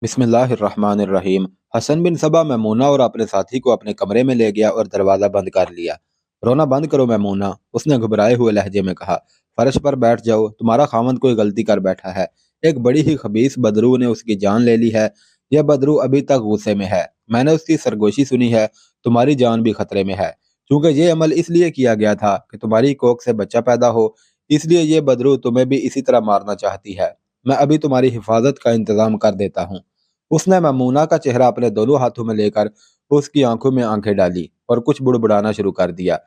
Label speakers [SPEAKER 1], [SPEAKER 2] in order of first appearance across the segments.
[SPEAKER 1] بسم اللہ الرحمن الرحیم۔ حسن بن صبا میمونہ اور اپنے ساتھی کو اپنے کمرے میں لے گیا اور دروازہ بند کر لیا۔ رونا بند کرو میمونہ، اس نے گھبرائے ہوئے لہجے میں کہا۔ فرش پر بیٹھ جاؤ، تمہارا خاوند کوئی غلطی کر بیٹھا ہے۔ ایک بڑی ہی خبیث بدرو نے اس کی جان لے لی ہے۔ یہ بدرو ابھی تک غصے میں ہے۔ میں نے اس کی سرگوشی سنی ہے، تمہاری جان بھی خطرے میں ہے، کیونکہ یہ عمل اس لیے کیا گیا تھا کہ تمہاری کوکھ سے بچہ پیدا ہو، اس لیے یہ بدرو تمہیں بھی اسی طرح مارنا چاہتی ہے۔ میں ابھی تمہاری حفاظت کا انتظام کر دیتا ہوں۔ اس نے میمونہ کا چہرہ اپنے دونوں ہاتھوں میں لے کر اس کی آنکھوں میں آنکھیں ڈالی اور کچھ بڑبڑانا شروع کر دیا۔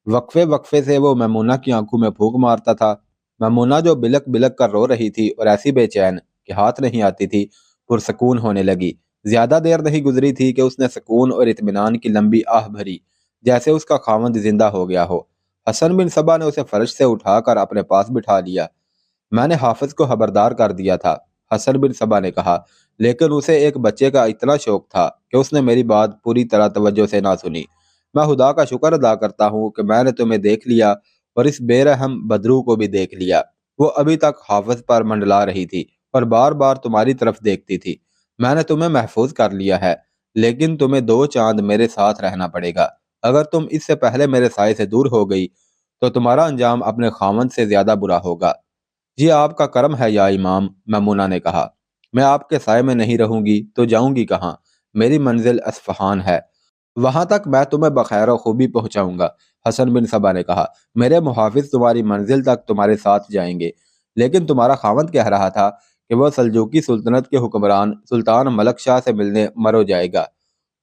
[SPEAKER 1] وقفے وقفے سے وہ میمونہ کی آنکھوں میں پھونک مارتا تھا۔ میمونہ جو بلک بلک کر رو رہی تھی اور ایسی بے چین کہ ہاتھ نہیں آتی تھی، پرسکون ہونے لگی۔ زیادہ دیر نہیں گزری تھی کہ اس نے سکون اور اطمینان کی لمبی آہ بھری، جیسے اس کا خاوند زندہ ہو گیا ہو۔ حسن بن صبا نے اسے فرش سے اٹھا کر اپنے پاس بٹھا لیا۔ میں نے حافظ کو خبردار کر دیا تھا، حسن بن صبا نے کہا، لیکن اسے ایک بچے کا اتنا شوق تھا کہ اس نے میری بات پوری طرح توجہ سے نہ سنی۔ میں خدا کا شکر ادا کرتا ہوں کہ میں نے تمہیں دیکھ لیا اور اس بے رحم بدرو کو بھی دیکھ لیا۔ وہ ابھی تک حافظ پر منڈلا رہی تھی اور بار بار تمہاری طرف دیکھتی تھی۔ میں نے تمہیں محفوظ کر لیا ہے، لیکن تمہیں 2 چاند میرے ساتھ رہنا پڑے گا۔ اگر تم اس سے پہلے میرے سائے سے دور ہو گئی تو تمہارا انجام اپنے خاوند سے زیادہ برا ہوگا۔ جی آپ کا کرم ہے یا امام، میمونہ نے کہا۔ میں آپ کے سائے میں نہیں رہوں گی تو جاؤں گی کہاں؟ میری منزل اصفہان ہے، وہاں تک میں تمہیں بخیر و خوبی پہنچاؤں گا، حسن بن صبا نے کہا۔ میرے محافظ تمہاری منزل تک تمہارے ساتھ جائیں گے، لیکن تمہارا خاوند کہہ رہا تھا کہ وہ سلجوقی سلطنت کے حکمران سلطان ملک شاہ سے ملنے مرو جائے گا۔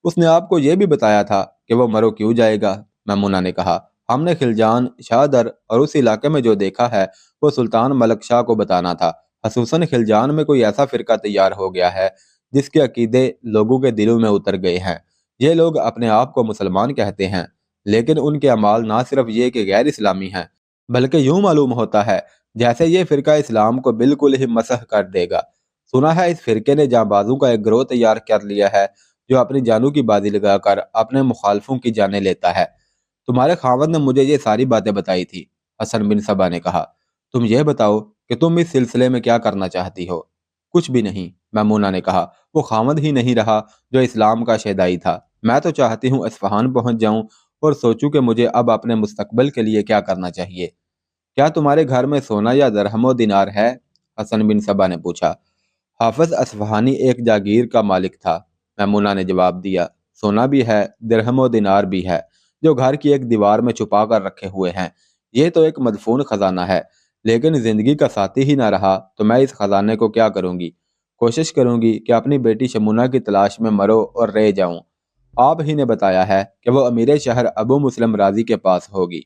[SPEAKER 1] اس نے آپ کو یہ بھی بتایا تھا کہ وہ مرو کیوں جائے گا؟ میمونہ نے کہا۔ ہم نے خلجان، شاہدر اور اس علاقے میں جو دیکھا ہے وہ سلطان ملک شاہ کو بتانا تھا۔ خصوصاً خلجان میں کوئی ایسا فرقہ تیار ہو گیا ہے جس کے عقیدے لوگوں کے دلوں میں اتر گئے ہیں۔ یہ لوگ اپنے آپ کو مسلمان کہتے ہیں، لیکن ان کے اعمال نہ صرف یہ کہ غیر اسلامی ہیں، بلکہ یوں معلوم ہوتا ہے جیسے یہ فرقہ اسلام کو بالکل ہی مسخ کر دے گا۔ سنا ہے اس فرقے نے جاں بازوں کا ایک گروہ تیار کر لیا ہے جو اپنی جانوں کی بازی لگا کر اپنے مخالفوں کی جانیں لیتا ہے۔ تمہارے خاوند نے مجھے یہ ساری باتیں بتائی تھی، حسن بن صبا نے کہا۔ تم یہ بتاؤ کہ تم اس سلسلے میں کیا کرنا چاہتی ہو؟ کچھ بھی نہیں، میمونہ نے کہا۔ وہ خاوند ہی نہیں رہا جو اسلام کا شیدائی تھا۔ میں تو چاہتی ہوں اصفہان پہنچ جاؤں اور سوچوں کہ مجھے اب اپنے مستقبل کے لیے کیا کرنا چاہیے۔ کیا تمہارے گھر میں سونا یا درہم و دینار ہے؟ حسن بن صبا نے پوچھا۔ حافظ اصفہانی ایک جاگیر کا مالک تھا، میمونہ نے جواب دیا۔ سونا بھی ہے، درہم و دینار بھی ہے، جو گھر کی ایک دیوار میں چھپا کر رکھے ہوئے ہیں۔ یہ تو ایک مدفون خزانہ ہے، لیکن زندگی کا ساتھی ہی نہ رہا تو میں اس خزانے کو کیا کروں گی؟ کوشش کروں گی کہ اپنی بیٹی شمونہ کی تلاش میں مرو اور رہ جاؤں۔ آپ ہی نے بتایا ہے کہ وہ امیر شہر ابو مسلم راضی کے پاس ہوگی۔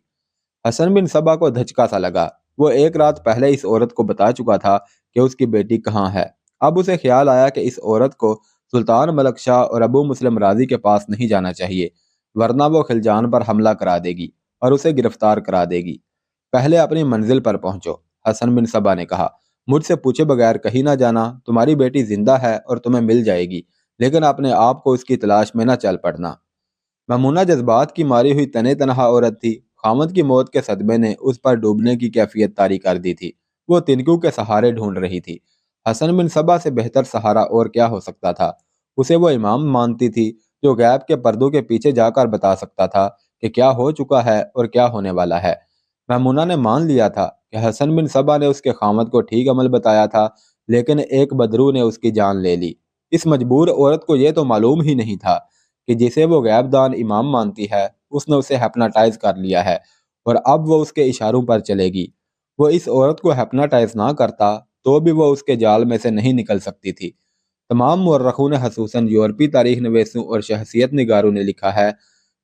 [SPEAKER 1] حسن بن صبا کو دھچکا سا لگا۔ وہ ایک رات پہلے اس عورت کو بتا چکا تھا کہ اس کی بیٹی کہاں ہے۔ اب اسے خیال آیا کہ اس عورت کو سلطان ملک شاہ اور ابو مسلم راضی کے پاس نہیں جانا چاہیے، ورنہ وہ خلجان پر حملہ کرا دے گی اور اسے گرفتار کرا دے گی۔ پہلے اپنی منزل پر پہنچو، حسن بن صبا نے کہا۔ مجھ سے پوچھے بغیر کہیں نہ جانا، تمہاری بیٹی زندہ ہے اور تمہیں مل جائے گی، لیکن اپنے آپ کو اس کی تلاش میں نہ چل پڑنا۔ میمونہ جذبات کی ماری ہوئی تنے تنہا عورت تھی۔ خاوند کی موت کے صدمے نے اس پر ڈوبنے کی کیفیت طاری کر دی تھی۔ وہ تنکوں کے سہارے ڈھونڈ رہی تھی۔ حسن بن صبا سے بہتر سہارا اور کیا ہو سکتا تھا؟ اسے وہ امام مانتی تھی جو غیب کے پردوں کے پیچھے جا کر بتا سکتا تھا کہ کیا ہو چکا ہے اور کیا ہونے والا ہے۔ میمونہ نے مان لیا تھا کہ حسن بن صبا نے اس کے خاوند کو ٹھیک عمل بتایا تھا، لیکن ایک بدرو نے اس کی جان لے لی۔ اس مجبور عورت کو یہ تو معلوم ہی نہیں تھا کہ جسے وہ غیب دان امام مانتی ہے اس نے اسے ہیپناٹائز کر لیا ہے اور اب وہ اس کے اشاروں پر چلے گی۔ وہ اس عورت کو ہیپناٹائز نہ کرتا تو بھی وہ اس کے جال میں سے نہیں نکل سکتی تھی۔ تمام مورخوں نے خصوصاً یورپی تاریخ نویسوں اور شخصیت نگاروں نے لکھا ہے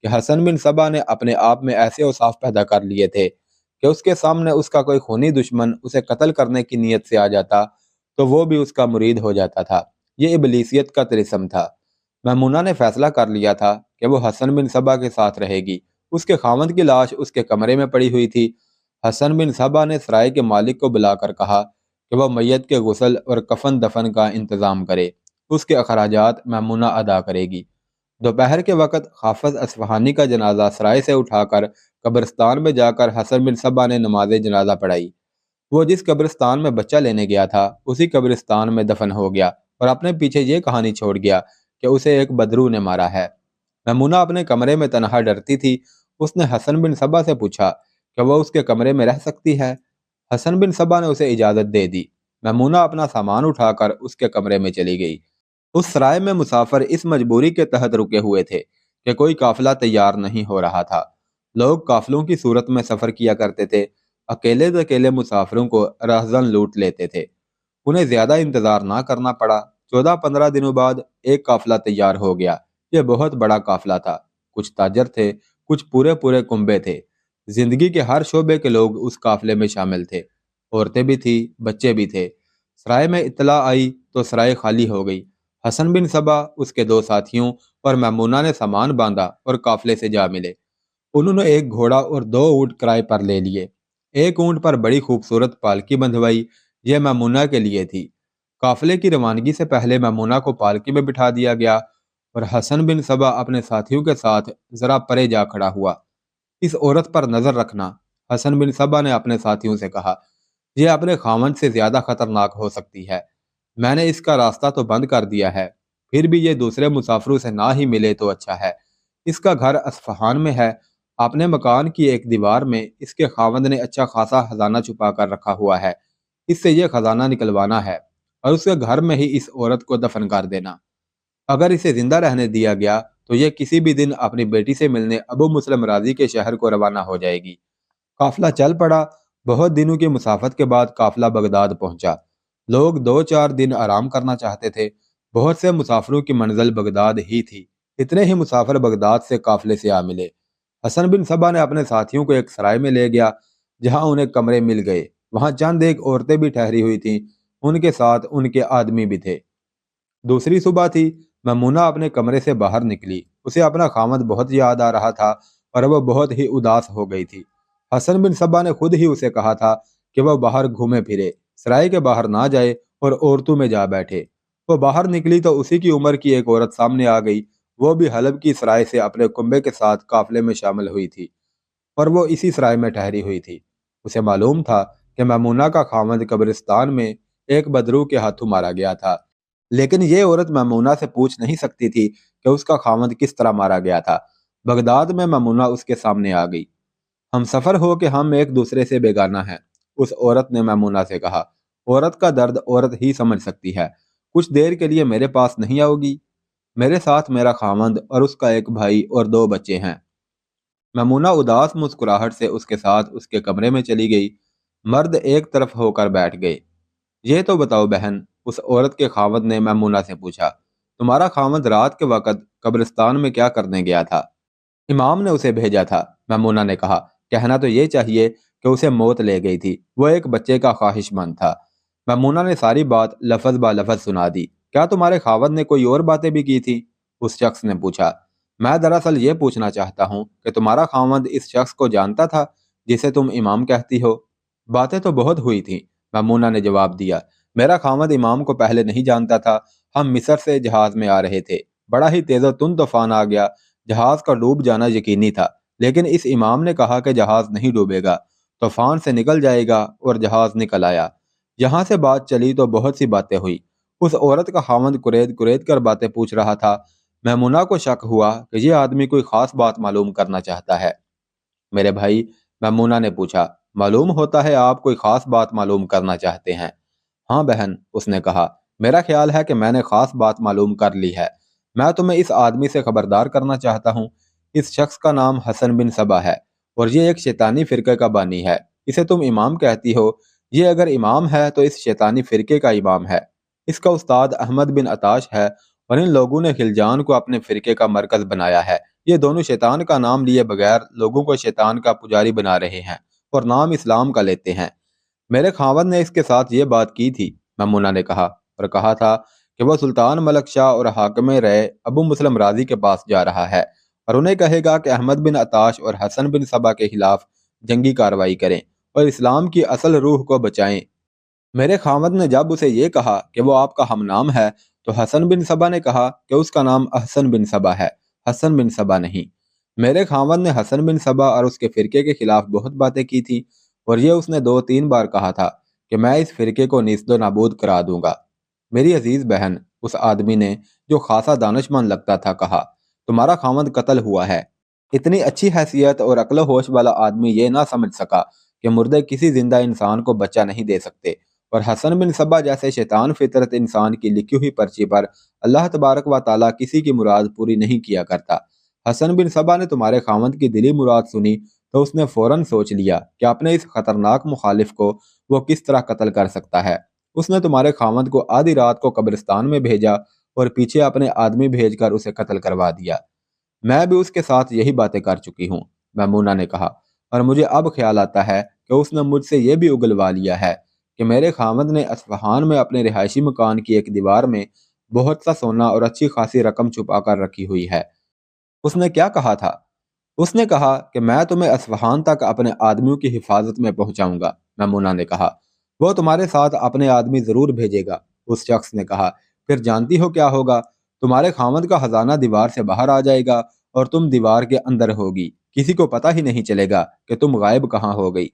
[SPEAKER 1] کہ حسن بن صبا نے اپنے آپ میں ایسے اوصاف پیدا کر لیے تھے کہ اس کے سامنے اس کا کوئی خونی دشمن اسے قتل کرنے کی نیت سے آ جاتا تو وہ بھی اس کا مرید ہو جاتا تھا۔ یہ ابلیسیت کا طلسم تھا۔ میمونہ نے فیصلہ کر لیا تھا کہ وہ حسن بن صبا کے ساتھ رہے گی۔ اس کے خاوند کی لاش اس کے کمرے میں پڑی ہوئی تھی۔ حسن بن صبا نے سرائے کے مالک کو بلا کر کہا کہ وہ میت کے غسل اور کفن دفن کا انتظام کرے۔ اس کے اخراجات میمونہ ادا کرے گی۔ دوپہر کے وقت حافظ اصفہانی کا جنازہ سرائے سے اٹھا کر قبرستان میں جا کر حسن بن صبا نے نماز جنازہ پڑھائی۔ وہ جس قبرستان میں بچہ لینے گیا تھا اسی قبرستان میں دفن ہو گیا اور اپنے پیچھے یہ کہانی چھوڑ گیا کہ اسے ایک بدرو نے مارا ہے۔ میمونہ اپنے کمرے میں تنہا ڈرتی تھی۔ اس نے حسن بن صبا سے پوچھا کہ وہ اس کے کمرے میں رہ سکتی ہے۔ حسن بن صبا نے اسے اجازت دے دی۔ میمونہ اپنا سامان اٹھا کر اس کے کمرے میں چلی گئی۔ اس سرائے میں مسافر اس مجبوری کے تحت رکے ہوئے تھے کہ کوئی قافلہ تیار نہیں ہو رہا تھا۔ لوگ قافلوں کی صورت میں سفر کیا کرتے تھے۔ اکیلے مسافروں کو رہزن لوٹ لیتے تھے۔ انہیں زیادہ انتظار نہ کرنا پڑا۔ 14-15 دنوں بعد ایک قافلہ تیار ہو گیا۔ یہ بہت بڑا قافلہ تھا۔ کچھ تاجر تھے، کچھ پورے کنبے تھے۔ زندگی کے ہر شعبے کے لوگ اس قافلے میں شامل تھے۔ عورتیں بھی تھیں، بچے بھی تھے۔ سرائے میں اطلاع آئی تو سرائے خالی ہو گئی۔ حسن بن صبا، اس کے 2 ساتھیوں اور میمونہ نے سامان باندھا اور قافلے سے جا ملے۔ انہوں نے ایک گھوڑا اور 2 اونٹ کرائے پر لے لیے۔ ایک اونٹ پر بڑی خوبصورت پالکی بندھوائی۔ یہ میمونہ کے لیے تھی۔ قافلے کی روانگی سے پہلے میمونہ کو پالکی میں بٹھا دیا گیا اور حسن بن صبا اپنے ساتھیوں کے ساتھ ذرا پرے جا کھڑا ہوا۔ اس عورت پر نظر رکھنا، حسن بن صبا نے اپنے ساتھیوں سے کہا۔ یہ اپنے خاوند سے زیادہ خطرناک ہو سکتی ہے۔ میں نے اس کا راستہ تو بند کر دیا ہے، پھر بھی یہ دوسرے مسافروں سے نہ ہی ملے تو اچھا ہے۔ اس کا گھر اصفہان میں ہے۔ اپنے مکان کی ایک دیوار میں اس کے خاوند نے اچھا خاصا خزانہ چھپا کر رکھا ہوا ہے۔ اس سے یہ خزانہ نکلوانا ہے اور اس کے گھر میں ہی اس عورت کو دفن کر دینا۔ اگر اسے زندہ رہنے دیا گیا تو یہ کسی بھی دن اپنی بیٹی سے ملنے ابو مسلم راضی کے شہر کو روانہ ہو جائے گی۔ قافلہ چل پڑا۔ بہت دنوں کی مسافت کے بعد قافلہ بغداد پہنچا۔ لوگ 2-4 دن آرام کرنا چاہتے تھے۔ بہت سے مسافروں کی منزل بغداد ہی تھی۔ اتنے ہی مسافر بغداد سے قافلے سے آ ملے۔ حسن بن صبا نے اپنے ساتھیوں کو ایک سرائے میں لے گیا جہاں انہیں کمرے مل گئے۔ وہاں چند ایک عورتیں بھی ٹھہری ہوئی تھیں، ان کے ساتھ ان کے آدمی بھی تھے۔ دوسری صبح تھی۔ میمونہ اپنے کمرے سے باہر نکلی۔ اسے اپنا خاوند بہت یاد آ رہا تھا اور وہ بہت ہی اداس ہو گئی تھی۔ حسن بن صبا نے خود ہی اسے کہا تھا کہ وہ باہر گھومے پھرے، سرائے کے باہر نہ جائے اور عورتوں میں جا بیٹھے۔ وہ باہر نکلی تو اسی کی عمر کی ایک عورت سامنے آ گئی۔ وہ بھی حلب کی سرائے سے اپنے کنبے کے ساتھ قافلے میں شامل ہوئی تھی اور وہ اسی سرائے میں ٹھہری ہوئی تھی۔ اسے معلوم تھا کہ میمونہ کا خاوند قبرستان میں ایک بدرو کے ہاتھوں مارا گیا تھا، لیکن یہ عورت میمونہ سے پوچھ نہیں سکتی تھی کہ اس کا خاوند کس طرح مارا گیا تھا۔ بغداد میں میمونہ اس کے سامنے آ گئی۔ ہم سفر ہو کہ ہم ایک دوسرے سے بیگانہ ہیں، اس عورت نے میمونہ سے کہا۔ عورت کا درد عورت ہی سمجھ سکتی ہے۔ کچھ دیر کے لیے میرے پاس نہیں آؤ گی؟ میرے ساتھ میرا خاوند اور اس کا ایک بھائی اور 2 بچے ہیں۔ میمونہ اداس مسکراہٹ سے اس کے ساتھ اس کے کمرے میں چلی گئی۔ مرد ایک طرف ہو کر بیٹھ گئے۔ یہ تو بتاؤ بہن، اس عورت کے خاوند نے میمونہ سے پوچھا، تمہارا خاوند رات کے وقت قبرستان میں کیا کرنے گیا تھا؟ امام نے اسے بھیجا تھا، میمونہ نے کہا۔ کہنا تو یہ چاہیے کہ اسے موت لے گئی تھی، وہ ایک بچے کا خواہش مند تھا۔ میمونہ نے ساری بات لفظ با لفظ سنا دی۔ کیا تمہارے خاوند نے کوئی اور باتیں بھی کی تھی؟ اس شخص نے پوچھا۔ میں دراصل یہ پوچھنا چاہتا ہوں کہ تمہارا خاوند اس شخص کو جانتا تھا جسے تم امام کہتی ہو؟ باتیں تو بہت ہوئی تھیں، میمونہ نے جواب دیا۔ میرا خاوند امام کو پہلے نہیں جانتا تھا۔ ہم مصر سے جہاز میں آ رہے تھے، بڑا ہی تیز و تند طوفان آ گیا۔ جہاز کا ڈوب جانا یقینی تھا، لیکن اس امام نے کہا کہ جہاز نہیں ڈوبے گا، طوفان سے نکل جائے گا، اور جہاز نکل آیا۔ یہاں سے بات چلی تو بہت سی باتیں ہوئی۔ اس عورت کا خاوند کرید کر باتیں پوچھ رہا تھا۔ میمونہ کو شک ہوا کہ یہ آدمی کوئی خاص بات معلوم کرنا چاہتا ہے۔ میرے بھائی، میمونہ نے پوچھا، معلوم ہوتا ہے آپ کوئی خاص بات معلوم کرنا چاہتے ہیں؟ ہاں بہن، اس نے کہا، میرا خیال ہے کہ میں نے خاص بات معلوم کر لی ہے۔ میں تمہیں اس آدمی سے خبردار کرنا چاہتا ہوں۔ اس شخص کا نام حسن بن صبا ہے اور یہ ایک شیطانی فرقے کا بانی ہے۔ اسے تم امام کہتی ہو، یہ اگر امام ہے تو اس شیطانی فرقے کا امام ہے۔ اس کا استاد احمد بن عطاش ہے اور ان لوگوں نے خلجان کو اپنے فرقے کا مرکز بنایا ہے۔ یہ دونوں شیطان کا نام لیے بغیر لوگوں کو شیطان کا پجاری بنا رہے ہیں اور نام اسلام کا لیتے ہیں۔ میرے خاوند نے اس کے ساتھ یہ بات کی تھی، میمونہ نے کہا، اور کہا تھا کہ وہ سلطان ملک شاہ اور حاکم رائے ابو مسلم راضی کے پاس جا رہا ہے اور انہیں کہے گا کہ احمد بن عطاش اور حسن بن صبا کے خلاف جنگی کارروائی کریں اور اسلام کی اصل روح کو بچائیں۔ میرے خاوند نے جب اسے یہ کہا کہ وہ آپ کا ہم نام ہے تو حسن بن صبا نے کہا کہ اس کا نام احسن بن صبا ہے، حسن بن صبا نہیں۔ میرے خاوند نے حسن بن صبا اور اس کے فرقے کے خلاف بہت باتیں کی تھی اور یہ اس نے 2-3 بار کہا تھا کہ میں اس فرقے کو نیست و نابود کرا دوں گا۔ میری عزیز بہن، اس آدمی نے جو خاصا دانشمند لگتا تھا کہا، تمہارا خاوند قتل ہوا ہے۔ اتنی اچھی حیثیت اور عقل و ہوش والا آدمی یہ نہ سمجھ سکا کہ مردے کسی زندہ انسان کو بچہ نہیں دے سکتے، اور حسن بن صبا جیسے شیطان فطرت انسان کی لکھی ہوئی پرچی پر اللہ تبارک و تعالیٰ کسی کی مراد پوری نہیں کیا کرتا۔ حسن بن صبا نے تمہارے خاوند کی دلی مراد سنی تو اس نے فوراً سوچ لیا کہ اپنے اس خطرناک مخالف کو وہ کس طرح قتل کر سکتا ہے۔ اس نے تمہارے خاوند کو آدھی رات کو قبرستان میں بھیجا اور پیچھے اپنے آدمی بھیج کر اسے قتل کروا دیا۔ میں بھی اس کے ساتھ یہی باتیں کر چکی ہوں، میمونہ نے کہا، اور مجھے اب خیال آتا ہے کہ اس نے مجھ سے یہ بھی اگلوا لیا ہے کہ میرے خاوند نے اصفہان میں اپنے رہائشی مکان کی ایک دیوار میں بہت سا سونا اور اچھی خاصی رقم چھپا کر رکھی ہوئی ہے۔ اس نے کیا کہا تھا؟ اس نے کہا کہ میں تمہیں اصفہان تک اپنے آدمیوں کی حفاظت میں پہنچاؤں گا، میمونہ نے کہا۔ وہ تمہارے ساتھ اپنے آدمی ضرور بھیجے گا، اس شخص نے کہا۔ پھر جانتی ہو کیا ہوگا؟ تمہارے خاوند کا خزانہ دیوار سے باہر آ جائے گا اور تم دیوار کے اندر ہوگی، کسی کو پتہ ہی نہیں چلے گا کہ تم غائب کہاں ہو گئی۔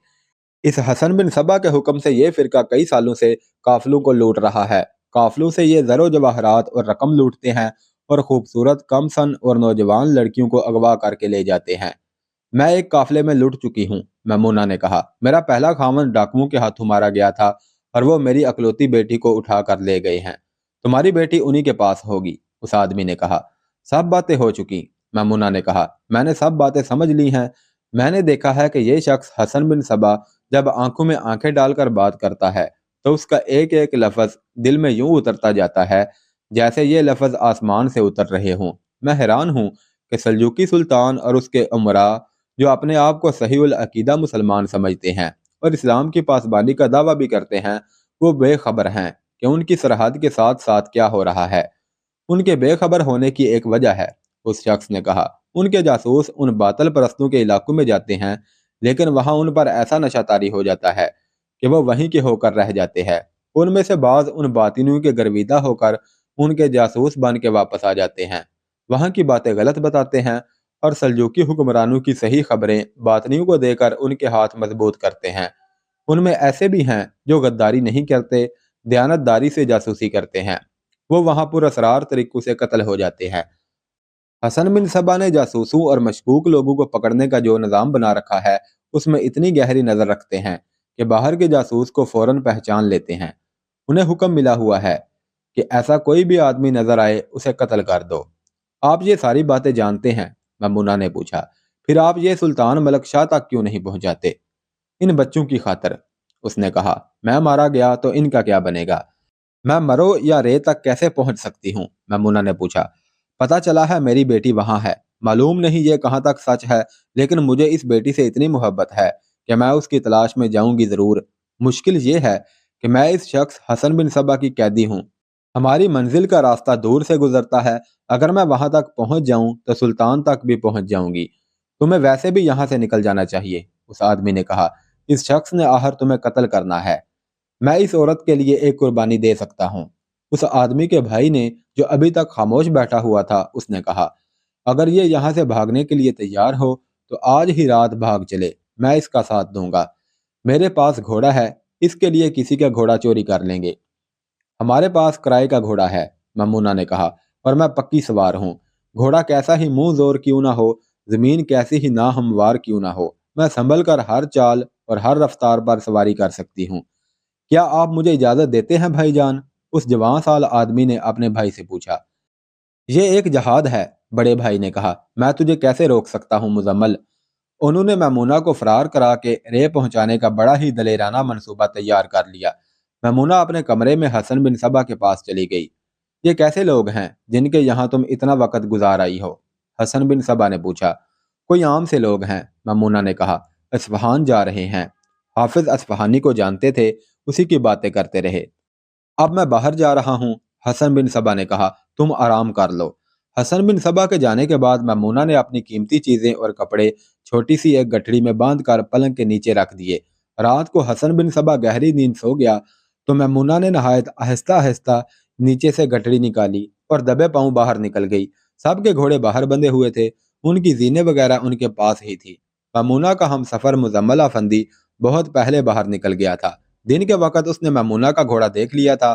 [SPEAKER 1] اس حسن بن صبا کے حکم سے یہ فرقہ کئی سالوں سے قافلوں کو لوٹ رہا ہے۔ قافلوں سے یہ زر و جواہرات اور رقم لوٹتے ہیں اور خوبصورت کم سن اور نوجوان لڑکیوں کو اغوا کر کے لے جاتے ہیں۔ میں ایک قافلے میں لٹ چکی ہوں، میمونہ نے کہا۔ میرا پہلا خاوند ڈاکوؤں کے ہاتھوں مارا گیا تھا اور وہ میری اکلوتی بیٹی کو اٹھا کر لے گئے ہیں۔ تمہاری بیٹی انہی کے پاس ہوگی، اس آدمی نے کہا۔ سب باتیں ہو چکی، میمونہ نے کہا۔ میں نے سب باتیں سمجھ لی ہیں۔ میں نے دیکھا ہے کہ یہ شخص حسن بن صبا جب آنکھوں میں آنکھیں ڈال کر بات کرتا ہے تو اس کا ایک ایک لفظ دل میں یوں اترتا جاتا ہے جیسے یہ لفظ آسمان سے اتر رہے ہوں۔ میں حیران ہوں کہ سلجوقی سلطان اور اس کے امراء جو اپنے آپ کو صحیح العقیدہ مسلمان سمجھتے ہیں اور اسلام کی پاسبانی کا دعویٰ بھی کرتے ہیں، وہ بے خبر ہیں کہ ان کی سرحد کے ساتھ ساتھ کیا ہو رہا ہے۔ ان کے بے خبر ہونے کی ایک وجہ ہے، اس شخص نے کہا۔ ان کے جاسوس ان باطل پرستوں کے علاقوں میں جاتے ہیں، لیکن وہاں ان پر ایسا نشہ طاری ہو جاتا ہے کہ وہ وہیں کے ہو کر رہ جاتے ہیں۔ ان میں سے بعض ان باطنیوں کے گرویدہ ہو کر ان کے جاسوس بن کے واپس آ جاتے ہیں، وہاں کی باتیں غلط بتاتے ہیں اور سلجوقی حکمرانوں کی صحیح خبریں باطنیوں کو دے کر ان کے ہاتھ مضبوط کرتے ہیں۔ ان میں ایسے بھی ہیں جو غداری نہیں کرتے، دیانت داری سے جاسوسی کرتے ہیں، وہ وہاں پر اسرار طریقوں سے قتل ہو جاتے ہیں۔ حسن بن صبا نے جاسوسوں اور مشکوک لوگوں کو پکڑنے کا جو نظام بنا رکھا ہے اس میں اتنی گہری نظر رکھتے ہیں کہ باہر کے جاسوس کو فوراً پہچان لیتے ہیں۔ انہیں حکم ملا ہوا ہے کہ ایسا کوئی بھی آدمی نظر آئے اسے قتل کر دو۔ آپ یہ ساری باتیں جانتے ہیں؟ میمونہ نے پوچھا۔ پھر آپ یہ سلطان ملک شاہ تک کیوں نہیں پہنچاتے؟ ان بچوں کی خاطر، اس نے کہا۔ میں مارا گیا تو ان کا کیا بنے گا؟ میں مرو یا رے تک کیسے پہنچ سکتی ہوں؟ میمونہ نے پوچھا۔ پتہ چلا ہے میری بیٹی وہاں ہے، معلوم نہیں یہ کہاں تک سچ ہے، لیکن مجھے اس بیٹی سے اتنی محبت ہے کہ میں اس کی تلاش میں جاؤں گی ضرور۔ مشکل یہ ہے کہ میں اس شخص حسن بن صبا کی قیدی ہوں۔ ہماری منزل کا راستہ دور سے گزرتا ہے، اگر میں وہاں تک پہنچ جاؤں تو سلطان تک بھی پہنچ جاؤں گی۔ تمہیں ویسے بھی یہاں سے نکل جانا چاہیے، اس آدمی نے کہا۔ اس شخص نے آخر تمہیں قتل کرنا ہے۔ میں اس عورت کے لیے ایک قربانی دے سکتا ہوں، اس آدمی کے بھائی نے جو ابھی تک خاموش بیٹھا ہوا تھا اس نے کہا۔ اگر یہ یہاں سے بھاگنے کے لیے تیار ہو تو آج ہی رات بھاگ چلے، میں اس کا ساتھ دوں گا۔ میرے پاس گھوڑا ہے، اس کے لیے کسی کا گھوڑا چوری کر لیں گے۔ ہمارے پاس کرائے کا گھوڑا ہے، میمونہ نے کہا، اور میں پکی سوار ہوں۔ گھوڑا کیسا ہی منہ زور کیوں نہ ہو، زمین کیسی ہی ناہموار کیوں نہ ہو، میں سنبھل کر ہر چال اور ہر رفتار پر سواری کر سکتی ہوں۔ کیا آپ مجھے اجازت دیتے ہیں بھائی جان؟ اس جوان سال آدمی نے اپنے بھائی سے پوچھا۔ یہ ایک جہاد ہے، بڑے بھائی نے کہا، میں تجھے کیسے روک سکتا ہوں مزمل۔ انہوں نے میمونہ کو فرار کرا کے رے پہنچانے کا بڑا ہی دلیرانہ منصوبہ تیار کر لیا۔ میمونہ اپنے کمرے میں حسن بن صبا کے پاس چلی گئی۔ یہ کیسے لوگ ہیں جن کے یہاں تم اتنا وقت گزار آئی ہو؟ حسن بن صبا نے پوچھا۔ کوئی عام سے لوگ ہیں، میمونہ نے کہا، اصفہان جا رہے ہیں۔ حافظ اصفہانی کو جانتے تھے، اسی کی باتیں کرتے رہے۔ اب میں باہر جا رہا ہوں، حسن بن صبا نے کہا، تم آرام کر لو۔ حسن بن صبا کے جانے کے بعد میمونہ نے اپنی قیمتی چیزیں اور کپڑے چھوٹی سی ایک گٹھڑی میں باندھ کر پلنگ کے نیچے رکھ دیے۔ رات کو حسن بن صبا گہری نیند سو گیا تو میمونہ نے نہایت آہستہ آہستہ نیچے سے گٹھڑی نکالی اور دبے پاؤں باہر نکل گئی۔ سب کے گھوڑے باہر بندھے ہوئے تھے، ان کی زینیں وغیرہ ان کے پاس ہی تھی۔ میمونہ کا ہم سفر مزمل افندی بہت پہلے باہر نکل گیا تھا۔ دن کے وقت اس نے میمونہ کا گھوڑا دیکھ لیا تھا